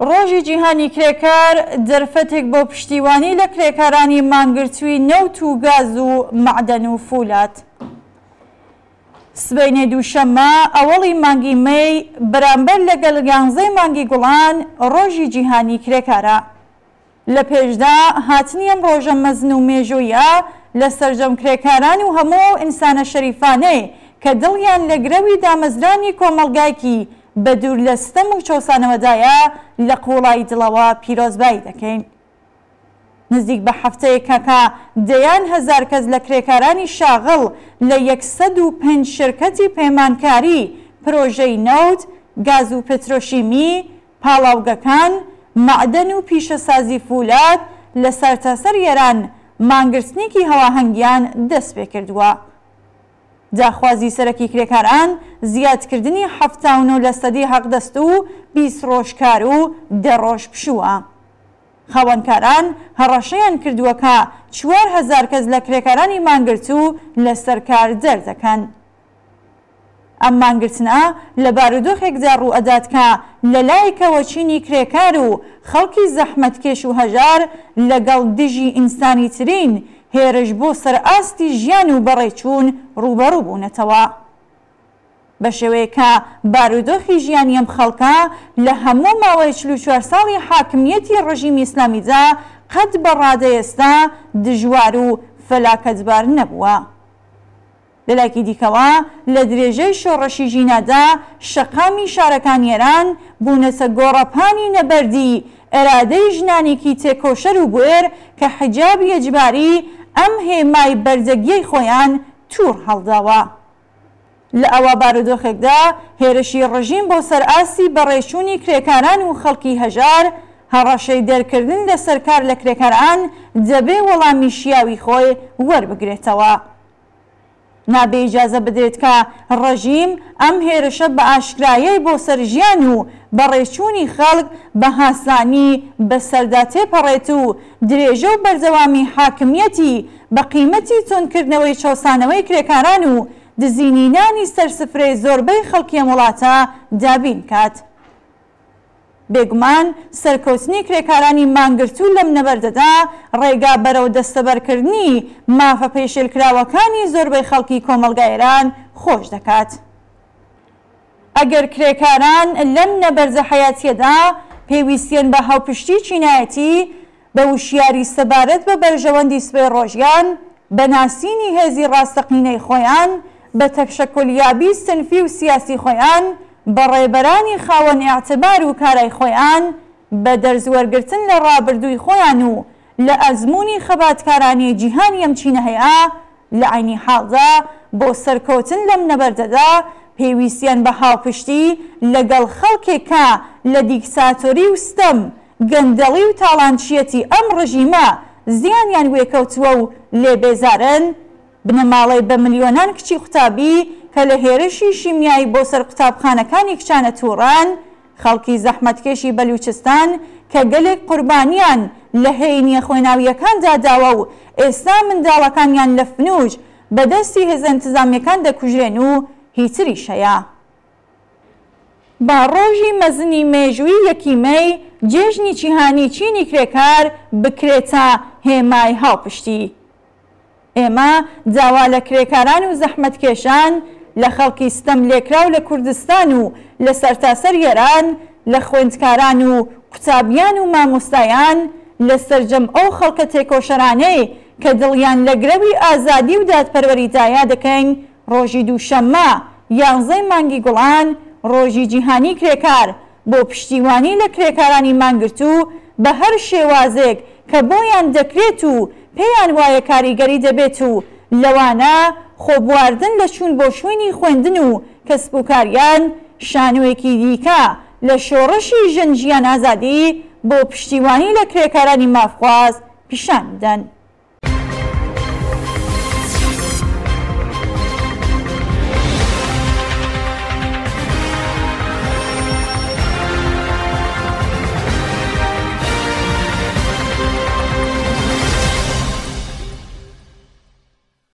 ڕۆژی جیهانی کرێکار دەرفەتێک بۆ پشتیوانی لە کرێکارانی مانگرتووی نەوت و گاز و معدەن و فولاد. سبەینێ دووشەممە ئەوەڵی مانگی مەی بەرامبەر لەگەڵ 11 مانگی گوڵان ڕۆژی جیهانی کرێکارە. لە پێشدا هاتنی ئەم ڕۆژە مەزن و مێژوویە لە سەرجەم کرێکاران و هەموو ئینسانە شەریفانەی کە دڵیان لە گرەوی دامەزرانی کۆمەڵگایکی بە دوور لە ستەم و چۆسانەوەدایە لە قوڵای دڵەوە پیرۆزبایی دەکەین. نزیک بە هەفتەیەکە کە دەیان هەزار کەس لە کرێکارانی شاغڵ لە 105 شرکەتی پەیمانکاری پرۆژەی نەوت، گاز و پێترۆشیمی، پاڵاوگەکان، معدەن و پیشەسازی فولاد لە سەرتاسەر ئێران مانگرتنێکی هەواهەنگیان دەست پێ کردووە. داخوازی سەرەکی کرێکاران زیادکردنی 79 لە سەدی حەقدەست و 20 ڕۆژکار و 10 ڕۆژ پشووە. خاوەنکاران هەڕەشەیان کردووە کە 4000 کەس لە کرێکارانی مانگرتوو لەسەر کار دەردەکەن. ئەم مانگرتنە لە بارودۆخێکدا ڕوو ئەدات کە لەلایەکەوە چینی کرێکار و خەڵکی زەحمەتکێش و هەژار لەگەڵ دژی ئینسانی ترین هێرش بۆ سەرئاستی ژیان و بەڕێچوون ڕوبەڕوو بوونەتەوە. بە شێوەیە کە بارودۆخی ژیانی ئەم خەڵکە لە هەموو ماوەی 44 ساڵی حاکمیەتی ڕژیمی ئیسلامیدا قەت بە ڕادەی ئێستا دژوار و فەلاکەتبار نەبووە. لەلایەکی دیکەوە لە درێژەی شۆڕەشی ژینەدا شەقامی شارەکان ئێران بوونەتە گۆڕەپانی نەبەردی ئێرادەی ژنانێکی تێکۆشەر و بوێر کە حیجابی ئەجباری ئەم هێمای بەردەگیەی خۆیان توور هەڵداوە. لە ئەوە بارودۆخێکدا هێرشی ڕژیم بۆ سەرئاستی بەڕێچوونی کرێکاران و خەڵکی هەژار هەڕەشەی دەرکردن لە سەرکار لە کرێکاران دەبێ وەڵامی شیاوی خۆی وەربگرێتەوە. نابێ ئیجازە بدرێت کە ڕژیم ئەم هێرشە بە ئاشکرایەی بۆ سەرژیان و بەڕێچوونی خەڵک بە هاسانی بەسەردا تێپەڕێت و درێژە و بەردەوامی حاکمیەتی بە قیمەتی تۆنکردنەوەی چۆسانەوەی کرێکاران و دزینینانی سەرسفرەی زۆربەی خەڵکی وڵاتە دابین کات. بێگومان سەرکەوتنی کرێکارانی مانگرتوو لەم نەبەردەدا ڕێگا بەرەو دەستەبەرکردنی مافە پێشێلکراوەکانی زۆربەی خەڵکی کۆمەڵگای ئێران خۆش دەکات. ئەگەر کرێکاران لەم نەبەردە حەیاتیەدا پێویستیان بە هاوپشتی چینایەتی بە وشیاری سەبارەت بە بەرژەوەندی سبەی ڕۆژیان، بە ناسینی هێزی ڕاستەقینەی خۆیان، بە تەکشەکۆلیابی سنفی و سیاسی خۆیان، بە ڕێبەرانی خاوەن ئیعتبار و کارای خۆیان، بە دەرزوەرگرتن لە ڕابردووی خۆیان و لە ئەزموونی خەباتکارانی جیهانی ئەم چینە هەیە، لە عینی حاڵدا بۆ سەرکەوتن لەم نەبەردەدا پێویستیان بە هاوپشتی لەگەڵ خەڵکێکە لە دیکتاتۆری و ستەم، گەندەڵی و تاڵانچیەتی ئەم ڕژیمە زیانیان وێکەوتووە و لێبێزارن، بنەماڵەی بە ملیۆنان کچی قوتابی کە لە هێرشی شیمیایی بۆ سەر قوتابخانەکانی کچانە تووڕان، خەڵکی زەحمەتکێشی بەلوچستان کە گەلێک قوربانیان لە هەینیە خوێناویەکاندا داوە و ئێستا منداڵەکانیان لە فنووج بەدەستی هێزە ئینتیزامیەکان دەکوژرێن و هیتریش هەیە. با ڕۆژی مەزنی مێژووی 1 مەی جێژنی جیهانی چینی کرێکار بکرێتە هێمای هاوپشتی. ئێمە داوا لە کرێکاران و زەحمەتکێشان، لە خەڵکی ستەم لێکراو لە کوردستان و لە سەرتاسەر ئێران، لە خوێندکاران و قوتابیان و مامۆستایان، لە سەرجەم ئەو خەڵکە تێکۆشەرانەی کە دڵیان لە گرەوی ئازادی و دادپەروەریدایە دەکەین ڕۆژی دووشەممە 11 مانگی گوڵان ڕۆژی جیهانی کرێکار بۆ پشتیوانی لە کرێکارانی مانگرتوو بە هەر شێوازێک کە بۆیان دەکرێت و پێیان وایە کاریگەری دەبێت و لەوانە خۆبواردن لە چوون بۆ شوێنی خوێندن و کەسبوکاریان شانۆیەکی دیکە لە شۆڕشی ژەنجیان ئازادی بۆ پشتیوانی لە کرێکارانی مافخواز پیشان بدەن.